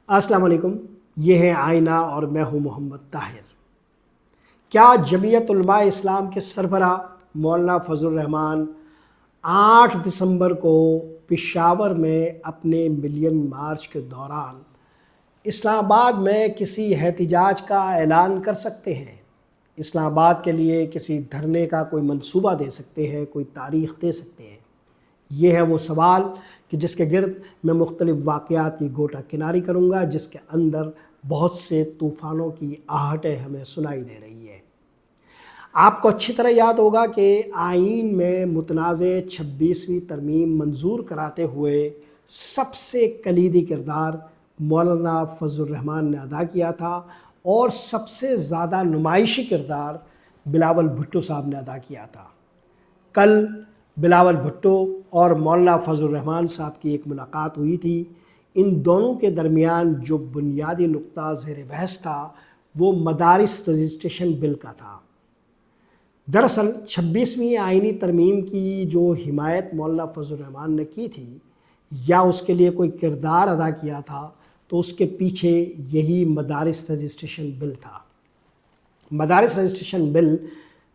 السلام علیکم، یہ ہے آئینہ اور میں ہوں محمد طاہر۔ کیا جمعیت علماء اسلام کے سربراہ مولانا فضل الرحمان 8 دسمبر کو پشاور میں اپنے ملین مارچ کے دوران اسلام آباد میں کسی احتجاج کا اعلان کر سکتے ہیں؟ اسلام آباد کے لیے کسی دھرنے کا کوئی منصوبہ دے سکتے ہیں، کوئی تاریخ دے سکتے ہیں؟ یہ ہے وہ سوال کہ جس کے گرد میں مختلف واقعات کی گوٹہ کناری کروں گا، جس کے اندر بہت سے طوفانوں کی آہٹیں ہمیں سنائی دے رہی ہے۔ آپ کو اچھی طرح یاد ہوگا کہ آئین میں متنازع 26ویں ترمیم منظور کراتے ہوئے سب سے کلیدی کردار مولانا فضل الرحمان نے ادا کیا تھا، اور سب سے زیادہ نمائشی کردار بلاول بھٹو صاحب نے ادا کیا تھا۔ کل بلاول بھٹو اور مولانا فضل الرحمان صاحب کی ایک ملاقات ہوئی تھی۔ ان دونوں کے درمیان جو بنیادی نقطہ زیر بحث تھا وہ مدارس رجسٹریشن بل کا تھا۔ دراصل 26ویں آئینی ترمیم کی جو حمایت مولانا فضل الرحمان نے کی تھی یا اس کے لیے کوئی کردار ادا کیا تھا، تو اس کے پیچھے یہی مدارس رجسٹریشن بل تھا۔ مدارس رجسٹریشن بل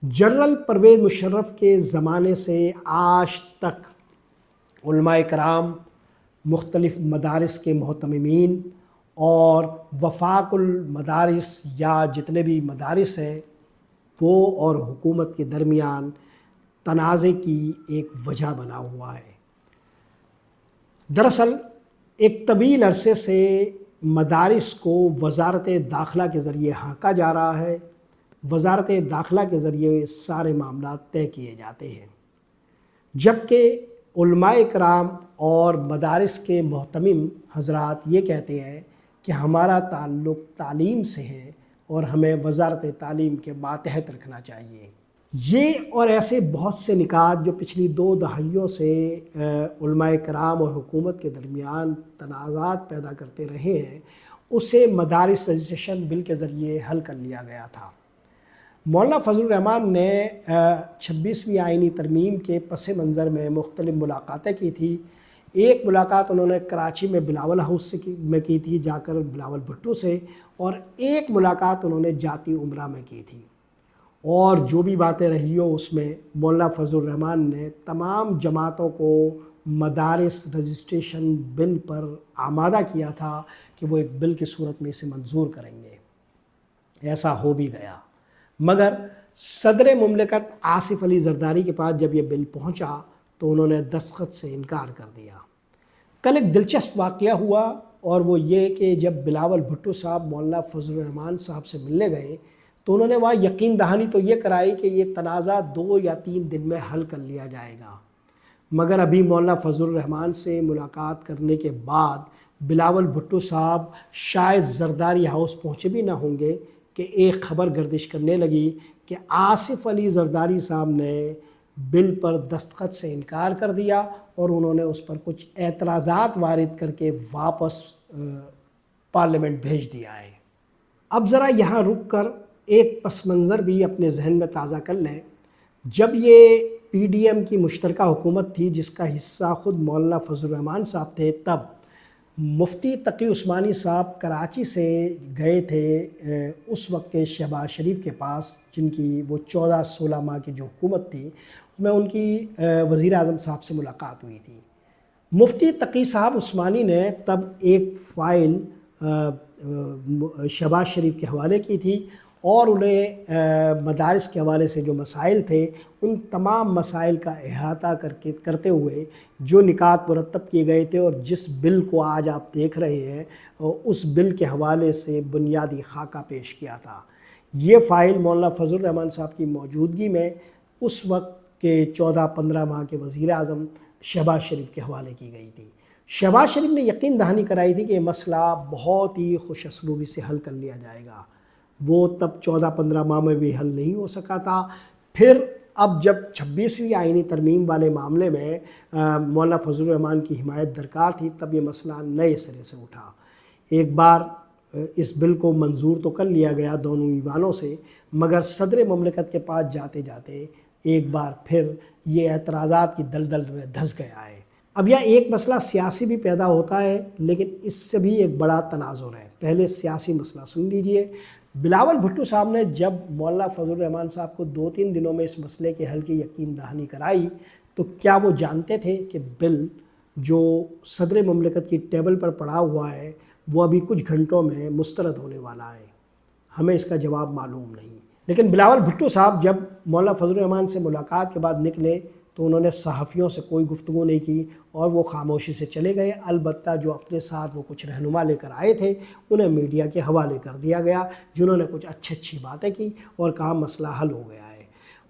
جنرل پرویز مشرف کے زمانے سے آج تک علماء کرام، مختلف مدارس کے محتممین اور وفاق المدارس یا جتنے بھی مدارس ہیں وہ اور حکومت کے درمیان تنازع کی ایک وجہ بنا ہوا ہے۔ دراصل ایک طویل عرصے سے مدارس کو وزارت داخلہ کے ذریعے ہانکا جا رہا ہے۔ وزارت داخلہ کے ذریعے سارے معاملات طے کیے جاتے ہیں، جبکہ علماء کرام اور مدارس کے محتمم حضرات یہ کہتے ہیں کہ ہمارا تعلق تعلیم سے ہے اور ہمیں وزارت تعلیم کے ماتحت رکھنا چاہیے۔ یہ اور ایسے بہت سے نکات جو پچھلی 2 دہائیوں سے علماء کرام اور حکومت کے درمیان تنازعات پیدا کرتے رہے ہیں، اسے مدارس رجسٹریشن بل کے ذریعے حل کر لیا گیا تھا۔ مولانا فضل الرحمان نے 26ویں آئینی ترمیم کے پس منظر میں مختلف ملاقاتیں کی تھی۔ ایک ملاقات انہوں نے کراچی میں بلاول ہاؤس میں کی تھی، جا کر بلاول بھٹو سے، اور ایک ملاقات انہوں نے جاتی عمرہ میں کی تھی۔ اور جو بھی باتیں رہی ہو اس میں مولانا فضل الرحمان نے تمام جماعتوں کو مدارس رجسٹریشن بل پر آمادہ کیا تھا کہ وہ ایک بل کی صورت میں اسے منظور کریں گے۔ ایسا ہو بھی گیا، مگر صدر مملکت آصف علی زرداری کے پاس جب یہ بل پہنچا تو انہوں نے دستخط سے انکار کر دیا۔ کل ایک دلچسپ واقعہ ہوا، اور وہ یہ کہ جب بلاول بھٹو صاحب مولانا فضل الرحمان صاحب سے ملنے گئے تو انہوں نے وہاں یقین دہانی تو یہ کرائی کہ یہ تنازع 2 یا 3 دن میں حل کر لیا جائے گا، مگر ابھی مولانا فضل الرحمان سے ملاقات کرنے کے بعد بلاول بھٹو صاحب شاید زرداری ہاؤس پہنچے بھی نہ ہوں گے کہ ایک خبر گردش کرنے لگی کہ آصف علی زرداری صاحب نے بل پر دستخط سے انکار کر دیا، اور انہوں نے اس پر کچھ اعتراضات وارد کر کے واپس پارلیمنٹ بھیج دیا ہے۔ اب ذرا یہاں رک کر ایک پس منظر بھی اپنے ذہن میں تازہ کر لیں۔ جب یہ پی ڈی ایم کی مشترکہ حکومت تھی جس کا حصہ خود مولانا فضل الرحمان صاحب تھے، تب مفتی تقی عثمانی صاحب کراچی سے گئے تھے اس وقت کے شہباز شریف کے پاس، جن کی وہ 14-16 ماہ کی جو حکومت تھی، میں ان کی وزیر اعظم صاحب سے ملاقات ہوئی تھی۔ مفتی تقی صاحب عثمانی نے تب ایک فائل شہباز شریف کے حوالے کی تھی، اور انہیں مدارس کے حوالے سے جو مسائل تھے ان تمام مسائل کا احاطہ کرتے ہوئے جو نکات مرتب کیے گئے تھے، اور جس بل کو آج آپ دیکھ رہے ہیں اس بل کے حوالے سے بنیادی خاکہ پیش کیا تھا۔ یہ فائل مولانا فضل الرحمان صاحب کی موجودگی میں اس وقت کے 14-15 ماہ کے وزیر اعظم شہباز شریف کے حوالے کی گئی تھی۔ شہباز شریف نے یقین دہانی کرائی تھی کہ یہ مسئلہ بہت ہی خوش اسلوبی سے حل کر لیا جائے گا۔ وہ تب 14-15 ماہ میں بھی حل نہیں ہو سکا تھا۔ پھر اب جب 26ویں آئینی ترمیم والے معاملے میں مولانا فضل الرحمان کی حمایت درکار تھی، تب یہ مسئلہ نئے سرے سے اٹھا۔ ایک بار اس بل کو منظور تو کر لیا گیا دونوں ایوانوں سے، مگر صدر مملکت کے پاس جاتے جاتے ایک بار پھر یہ اعتراضات کی دلدل میں دھنس گیا ہے۔ اب یہ ایک مسئلہ سیاسی بھی پیدا ہوتا ہے، لیکن اس سے بھی ایک بڑا تناظر ہے۔ پہلے سیاسی مسئلہ سن لیجئے۔ بلاول بھٹو صاحب نے جب مولانا فضل الرحمان صاحب کو 2-3 دنوں میں اس مسئلے کے حل کی یقین دہانی کرائی، تو کیا وہ جانتے تھے کہ بل جو صدر مملکت کی ٹیبل پر پڑا ہوا ہے وہ ابھی کچھ گھنٹوں میں مسترد ہونے والا ہے؟ ہمیں اس کا جواب معلوم نہیں۔ لیکن بلاول بھٹو صاحب جب مولانا فضل الرحمان سے ملاقات کے بعد نکلے تو انہوں نے صحافیوں سے کوئی گفتگو نہیں کی اور وہ خاموشی سے چلے گئے۔ البتہ جو اپنے ساتھ وہ کچھ رہنما لے کر آئے تھے انہیں میڈیا کے حوالے کر دیا گیا، جنہوں نے کچھ اچھی باتیں کی اور کہا مسئلہ حل ہو گیا ہے۔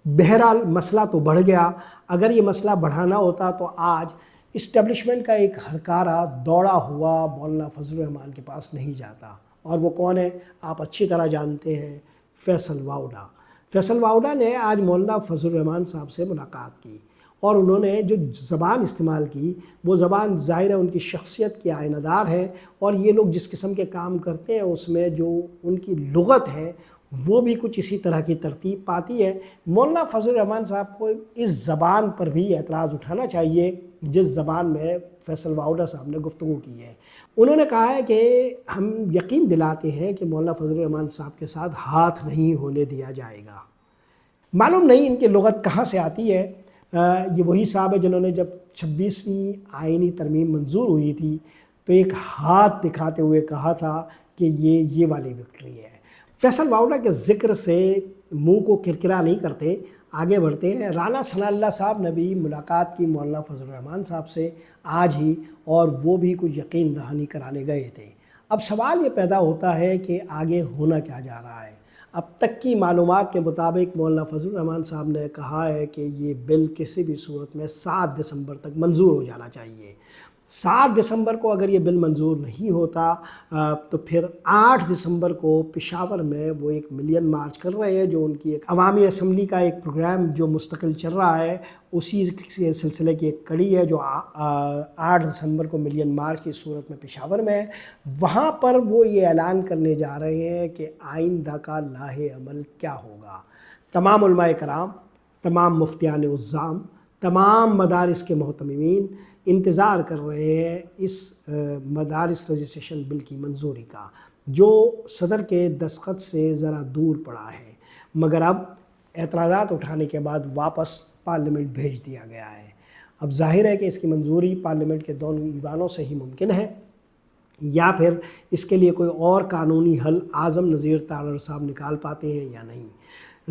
بہرحال مسئلہ تو بڑھ گیا۔ اگر یہ مسئلہ بڑھانا ہوتا تو آج اسٹیبلشمنٹ کا ایک ہرکارہ دوڑا ہوا مولانا فضل الرحمان کے پاس نہیں جاتا، اور وہ کون ہے آپ اچھی طرح جانتے ہیں، فیصل واؤڈا۔ فیصل واؤڈا نے آج مولانا فضل الرحمان صاحب سے ملاقات کی، اور انہوں نے جو زبان استعمال کی وہ زبان ظاہر ہے ان کی شخصیت کی آئینہ دار ہے، اور یہ لوگ جس قسم کے کام کرتے ہیں اس میں جو ان کی لغت ہے وہ بھی کچھ اسی طرح کی ترتیب پاتی ہے۔ مولانا فضل الرحمان صاحب کو اس زبان پر بھی اعتراض اٹھانا چاہیے جس زبان میں فیصل واؤڈا صاحب نے گفتگو کی ہے۔ انہوں نے کہا ہے کہ ہم یقین دلاتے ہیں کہ مولانا فضل الرحمان صاحب کے ساتھ ہاتھ نہیں ہونے دیا جائے گا۔ معلوم نہیں ان کی لغت کہاں سے آتی ہے۔ یہ وہی صاحب ہے جنہوں نے جب 26ویں آئینی ترمیم منظور ہوئی تھی تو ایک ہاتھ دکھاتے ہوئے کہا تھا کہ یہ والی وکٹری ہے۔ فیصل واؤڈا کے ذکر سے منہ کو کرکرا نہیں کرتے، آگے بڑھتے ہیں۔ رانا ثناء اللہ صاحب نے بھی ملاقات کی مولانا فضل الرحمان صاحب سے آج ہی، اور وہ بھی کچھ یقین دہانی کرانے گئے تھے۔ اب سوال یہ پیدا ہوتا ہے کہ آگے ہونا کیا جا رہا ہے۔ اب تک کی معلومات کے مطابق مولانا فضل الرحمان صاحب نے کہا ہے کہ یہ بل کسی بھی صورت میں 7 دسمبر تک منظور ہو جانا چاہیے۔ 7 دسمبر کو اگر یہ بل منظور نہیں ہوتا تو پھر 8 دسمبر کو پشاور میں وہ ایک ملین مارچ کر رہے ہیں، جو ان کی ایک عوامی اسمبلی کا ایک پروگرام جو مستقل چل رہا ہے، اسی سلسلے کی ایک کڑی ہے جو 8 دسمبر کو ملین مارچ کی صورت میں پشاور میں ہے۔ وہاں پر وہ یہ اعلان کرنے جا رہے ہیں کہ آئندہ کا لاہ عمل کیا ہوگا۔ تمام علماء کرام، تمام مفتیان عظام، تمام مدارس کے محتممین انتظار کر رہے ہیں اس مدارس رجسٹریشن بل کی منظوری کا، جو صدر کے دستخط سے ذرا دور پڑا ہے، مگر اب اعتراضات اٹھانے کے بعد واپس پارلیمنٹ بھیج دیا گیا ہے۔ اب ظاہر ہے کہ اس کی منظوری پارلیمنٹ کے دونوں ایوانوں سے ہی ممکن ہے، یا پھر اس کے لیے کوئی اور قانونی حل اعظم نذیر تارڑ صاحب نکال پاتے ہیں یا نہیں۔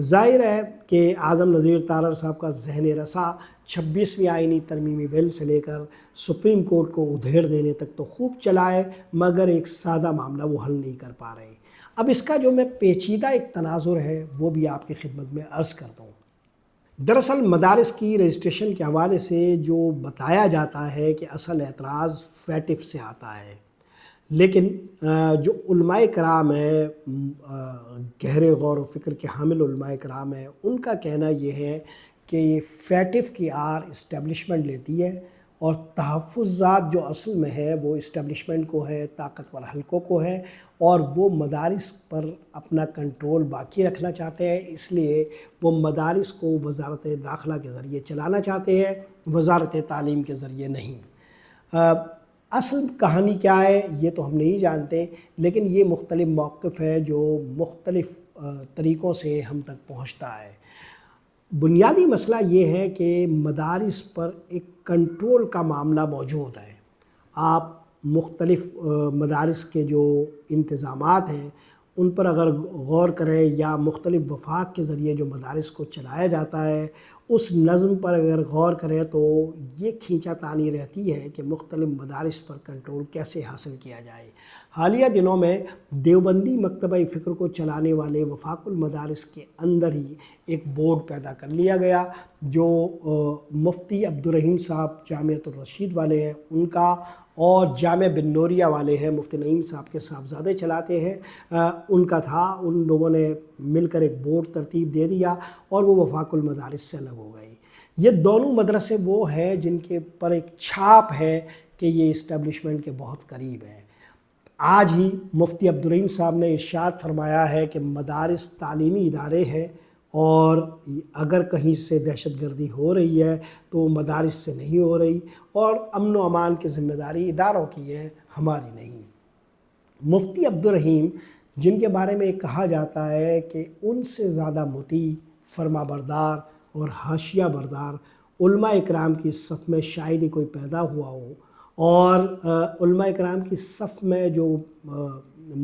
ظاہر ہے کہ اعظم نذیر تارڑ صاحب کا ذہن رسا 26ویں آئینی ترمیمی بل سے لے کر سپریم کورٹ کو ادھیڑ دینے تک تو خوب چلا ہے، مگر ایک سادہ معاملہ وہ حل نہیں کر پا رہے۔ اب اس کا جو میں پیچیدہ ایک تناظر ہے وہ بھی آپ کی خدمت میں عرض کرتا ہوں۔ دراصل مدارس کی رجسٹریشن کے حوالے سے جو بتایا جاتا ہے کہ اصل اعتراض فیٹف سے آتا ہے، لیکن جو علماء کرام ہیں، گہرے غور و فکر کے حامل علماء کرام ہیں، ان کا کہنا یہ ہے کہ یہ فیٹف کی آر اسٹیبلشمنٹ لیتی ہے، اور تحفظات جو اصل میں ہے وہ اسٹیبلشمنٹ کو ہے، طاقتور حلقوں کو ہے، اور وہ مدارس پر اپنا کنٹرول باقی رکھنا چاہتے ہیں۔ اس لیے وہ مدارس کو وزارت داخلہ کے ذریعے چلانا چاہتے ہیں، وزارت تعلیم کے ذریعے نہیں۔ اصل کہانی کیا ہے یہ تو ہم نہیں جانتے، لیکن یہ مختلف موقف ہے جو مختلف طریقوں سے ہم تک پہنچتا ہے۔ بنیادی مسئلہ یہ ہے کہ مدارس پر ایک کنٹرول کا معاملہ موجود ہے۔ آپ مختلف مدارس کے جو انتظامات ہیں ان پر اگر غور کریں، یا مختلف وفاق کے ذریعے جو مدارس کو چلایا جاتا ہے اس نظم پر اگر غور کریں، تو یہ کھینچا تانی رہتی ہے کہ مختلف مدارس پر کنٹرول کیسے حاصل کیا جائے۔ حالیہ دنوں میں دیوبندی مکتبہ فکر کو چلانے والے وفاق المدارس کے اندر ہی ایک بورڈ پیدا کر لیا گیا، جو مفتی عبدالرحیم صاحب جامعۃ الرشید والے ہیں ان کا، اور جامع بن نوریہ والے ہیں مفتی نعیم صاحب کے صاحبزادے چلاتے ہیں، ان کا تھا۔ ان لوگوں نے مل کر ایک بورڈ ترتیب دے دیا اور وہ وفاق المدارس سے الگ ہو گئی۔ یہ دونوں مدرسے وہ ہیں جن کے پر ایک چھاپ ہے کہ یہ اسٹیبلشمنٹ کے بہت قریب ہیں۔ آج ہی مفتی عبدالرحیم صاحب نے ارشاد فرمایا ہے کہ مدارس تعلیمی ادارے ہیں، اور اگر کہیں سے دہشت گردی ہو رہی ہے تو مدارس سے نہیں ہو رہی، اور امن و امان کی ذمہ داری اداروں کی ہے، ہماری نہیں۔ مفتی عبدالرحیم، جن کے بارے میں کہا جاتا ہے کہ ان سے زیادہ مطیع، فرما بردار اور حاشیہ بردار علماء اکرام کی صف میں شاید ہی کوئی پیدا ہوا ہو، اور علماء اکرام کی صف میں جو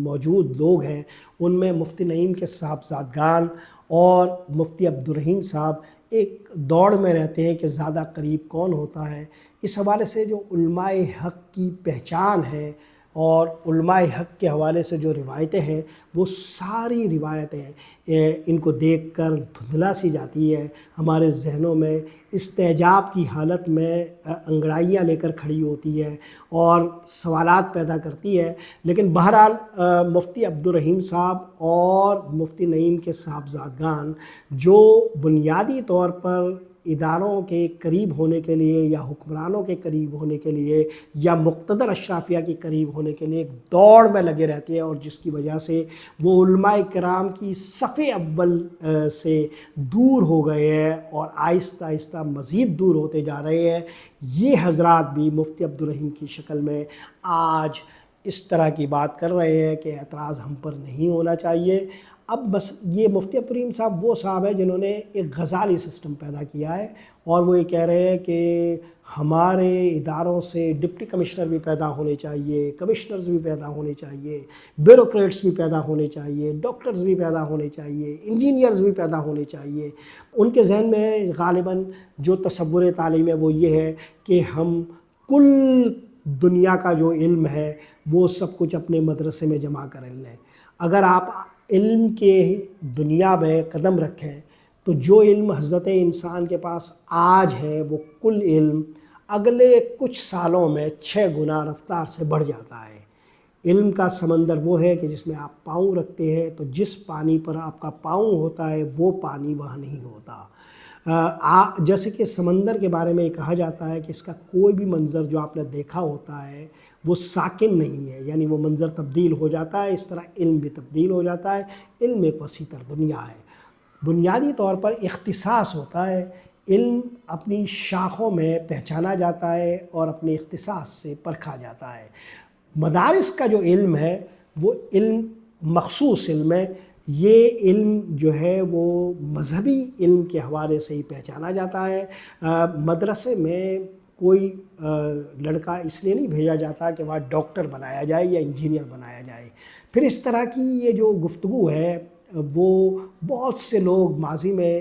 موجود لوگ ہیں ان میں مفتی نعیم کے صاحبزادگان اور مفتی عبدالرحیم صاحب ایک دوڑ میں رہتے ہیں کہ زیادہ قریب کون ہوتا ہے۔ اس حوالے سے جو علماء حق کی پہچان ہے اور علماء حق کے حوالے سے جو روایتیں ہیں، وہ ساری روایتیں ان کو دیکھ کر دھندلا سی جاتی ہے، ہمارے ذہنوں میں استعجاب کی حالت میں انگڑائیاں لے کر کھڑی ہوتی ہے اور سوالات پیدا کرتی ہے۔ لیکن بہرحال مفتی عبدالرحیم صاحب اور مفتی نعیم کے صاحبزادگان جو بنیادی طور پر اداروں کے قریب ہونے کے لیے یا حکمرانوں کے قریب ہونے کے لیے یا مقتدر اشرافیہ کے قریب ہونے کے لیے ایک دوڑ میں لگے رہتے ہیں، اور جس کی وجہ سے وہ علماء کرام کی صف اول سے دور ہو گئے ہیں اور آہستہ آہستہ مزید دور ہوتے جا رہے ہیں، یہ حضرات بھی مفتی عبدالرحیم کی شکل میں آج اس طرح کی بات کر رہے ہیں کہ اعتراض ہم پر نہیں ہونا چاہیے۔ اب بس یہ مفتی عبدالرحیم صاحب وہ صاحب ہیں جنہوں نے ایک غزالی سسٹم پیدا کیا ہے، اور وہ یہ کہہ رہے ہیں کہ ہمارے اداروں سے ڈپٹی کمشنر بھی پیدا ہونے چاہیے، کمشنرز بھی پیدا ہونے چاہیے، بیوروکریٹس بھی پیدا ہونے چاہیے، ڈاکٹرز بھی پیدا ہونے چاہیے، انجینئرز بھی پیدا ہونے چاہیے۔ ان کے ذہن میں غالباً جو تصور تعلیم ہے وہ یہ ہے کہ ہم کل دنیا کا جو علم ہے وہ سب کچھ اپنے مدرسے میں جمع کر لیں۔ اگر آپ علم کے دنیا میں قدم رکھیں تو جو علم حضرت انسان کے پاس آج ہے وہ کل علم اگلے کچھ سالوں میں 6 گنا رفتار سے بڑھ جاتا ہے۔ علم کا سمندر وہ ہے کہ جس میں آپ پاؤں رکھتے ہیں تو جس پانی پر آپ کا پاؤں ہوتا ہے وہ پانی وہاں نہیں ہوتا۔ جیسے کہ سمندر کے بارے میں یہ کہا جاتا ہے کہ اس کا کوئی بھی منظر جو آپ نے دیکھا ہوتا ہے وہ ساکن نہیں ہے، یعنی وہ منظر تبدیل ہو جاتا ہے، اس طرح علم بھی تبدیل ہو جاتا ہے۔ علم ایک وسیع تر دنیا ہے، بنیادی طور پر اختصاص ہوتا ہے، علم اپنی شاخوں میں پہچانا جاتا ہے اور اپنے اختصاص سے پرکھا جاتا ہے۔ مدارس کا جو علم ہے وہ علم مخصوص علم ہے، یہ علم جو ہے وہ مذہبی علم کے حوالے سے ہی پہچانا جاتا ہے۔ مدرسے میں کوئی لڑکا اس لیے نہیں بھیجا جاتا کہ وہاں ڈاکٹر بنایا جائے یا انجینئر بنایا جائے۔ پھر اس طرح کی یہ جو گفتگو ہے وہ بہت سے لوگ ماضی میں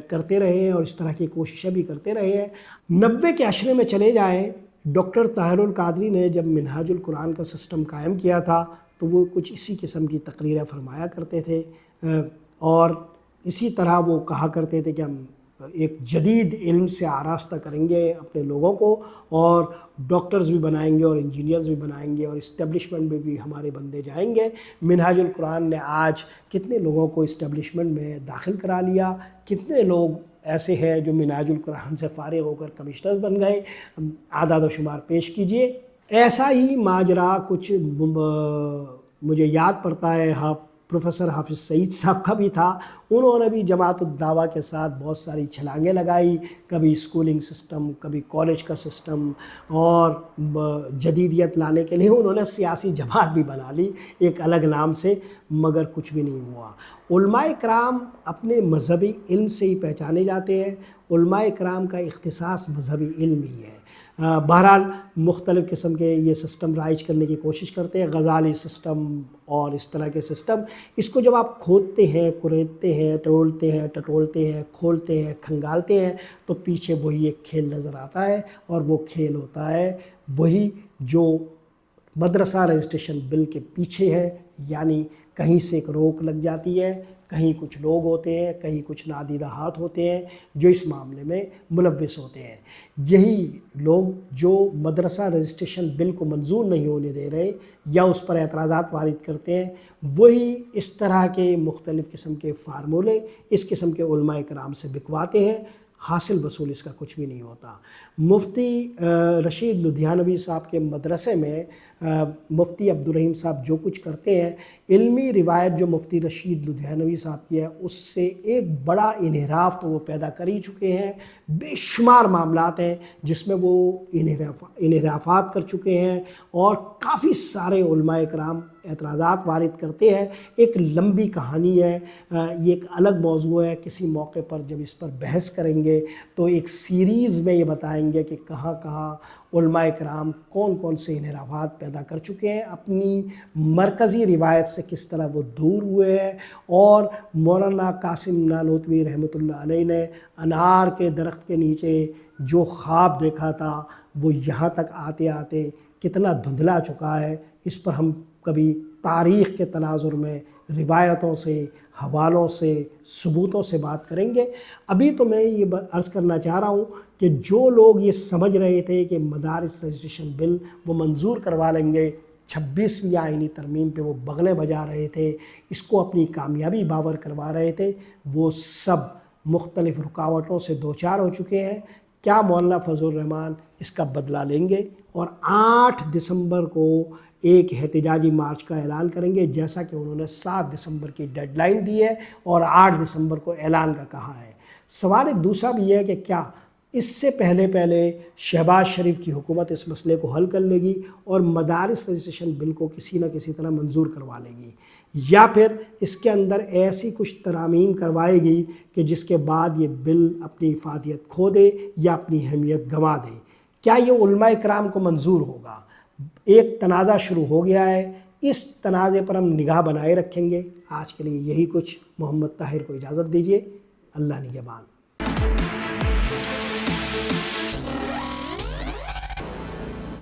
کرتے رہے ہیں اور اس طرح کی کوششیں بھی کرتے رہے ہیں۔ 90 کے عشرے میں چلے جائیں، ڈاکٹر طاہر القادری نے جب منہاج القرآن کا سسٹم قائم کیا تھا تو وہ کچھ اسی قسم کی تقریریں فرمایا کرتے تھے، اور اسی طرح وہ کہا کرتے تھے کہ ہم ایک جدید علم سے آراستہ کریں گے اپنے لوگوں کو، اور ڈاکٹرز بھی بنائیں گے اور انجینئرز بھی بنائیں گے اور اسٹیبلشمنٹ میں بھی ہمارے بندے جائیں گے۔ منہاج القرآن نے آج کتنے لوگوں کو اسٹیبلشمنٹ میں داخل کرا لیا، کتنے لوگ ایسے ہیں جو منہاج القرآن سے فارغ ہو کر کمشنرز بن گئے، اعداد و شمار پیش کیجئے۔ ایسا ہی ماجرا کچھ مجھے یاد پڑتا ہے پروفیسر حافظ سعید صاحب کا بھی تھا۔ انہوں نے بھی جماعت الدعوہ کے ساتھ بہت ساری چھلانگیں لگائی، کبھی اسکولنگ سسٹم، کبھی کالج کا سسٹم، اور جدیدیت لانے کے لیے انہوں نے سیاسی جماعت بھی بنا لی ایک الگ نام سے، مگر کچھ بھی نہیں ہوا۔ علماء کرام اپنے مذہبی علم سے ہی پہچانے جاتے ہیں، علماء کرام کا اختصاص مذہبی علم ہی ہے۔ بہرحال مختلف قسم کے یہ سسٹم رائج کرنے کی کوشش کرتے ہیں، غزالی سسٹم اور اس طرح کے سسٹم۔ اس کو جب آپ کھودتے ہیں، کریدتے ہیں، ٹولتے ہیں، ٹٹولتے ہیں، کھولتے ہیں، کھنگالتے ہیں تو پیچھے وہی ایک کھیل نظر آتا ہے، اور وہ کھیل ہوتا ہے وہی جو مدرسہ رجسٹریشن بل کے پیچھے ہے، یعنی کہیں سے ایک روک لگ جاتی ہے، کہیں کچھ لوگ ہوتے ہیں، کہیں کچھ نادیدہ ہاتھ ہوتے ہیں جو اس معاملے میں ملوث ہوتے ہیں۔ یہی لوگ جو مدرسہ رجسٹریشن بل کو منظور نہیں ہونے دے رہے یا اس پر اعتراضات وارد کرتے ہیں، وہی اس طرح کے مختلف قسم کے فارمولے اس قسم کے علماء کرام سے بکواتے ہیں۔ حاصل وصول اس کا کچھ بھی نہیں ہوتا۔ مفتی رشید لدھیانوی صاحب کے مدرسے میں مفتی عبدالرحیم صاحب جو کچھ کرتے ہیں، علمی روایت جو مفتی رشید لدھیانوی صاحب کی ہے اس سے ایک بڑا انحراف تو وہ پیدا کر ہی چکے ہیں۔ بے شمار معاملات ہیں جس میں وہ انحرافات کر چکے ہیں، اور کافی سارے علماء کرام اعتراضات وارد کرتے ہیں۔ ایک لمبی کہانی ہے، یہ ایک الگ موضوع ہے، کسی موقع پر جب اس پر بحث کریں گے تو ایک سیریز میں یہ بتائیں گے کہ کہاں کہاں علماء کرام کون کون سے انحرافات پیدا کر چکے ہیں، اپنی مرکزی روایت سے کس طرح وہ دور ہوئے ہیں، اور مولانا قاسم نانوتوی رحمۃ اللہ علیہ نے انار کے درخت کے نیچے جو خواب دیکھا تھا وہ یہاں تک آتے آتے کتنا دھندلا چکا ہے، اس پر ہم کبھی تاریخ کے تناظر میں روایتوں سے، حوالوں سے، ثبوتوں سے بات کریں گے۔ ابھی تو میں یہ عرض کرنا چاہ رہا ہوں کہ جو لوگ یہ سمجھ رہے تھے کہ مدارس رجسٹریشن بل وہ منظور کروا لیں گے، 26ویں آئینی ترمیم پہ وہ بغلیں بجا رہے تھے، اس کو اپنی کامیابی باور کروا رہے تھے، وہ سب مختلف رکاوٹوں سے دوچار ہو چکے ہیں۔ کیا مولانا فضل الرحمان اس کا بدلہ لیں گے اور 8 دسمبر کو ایک احتجاجی مارچ کا اعلان کریں گے، جیسا کہ انہوں نے 7 دسمبر کی ڈیڈ لائن دی ہے اور 8 دسمبر کو اعلان کا کہا ہے۔ سوال ایک دوسرا بھی ہے کہ کیا اس سے پہلے شہباز شریف کی حکومت اس مسئلے کو حل کر لے گی اور مدارس رجسٹریشن بل کو کسی نہ کسی طرح منظور کروا لے گی، یا پھر اس کے اندر ایسی کچھ ترامیم کروائے گی کہ جس کے بعد یہ بل اپنی افادیت کھو دے یا اپنی اہمیت گنوا دے۔ کیا یہ علماء کرام کو منظور ہوگا؟ ایک تنازع شروع ہو گیا ہے، اس تنازع پر ہم نگاہ بنائے رکھیں گے۔ آج کے لیے یہی کچھ۔ محمد طاہر کو اجازت دیجیے، اللہ نگہبان۔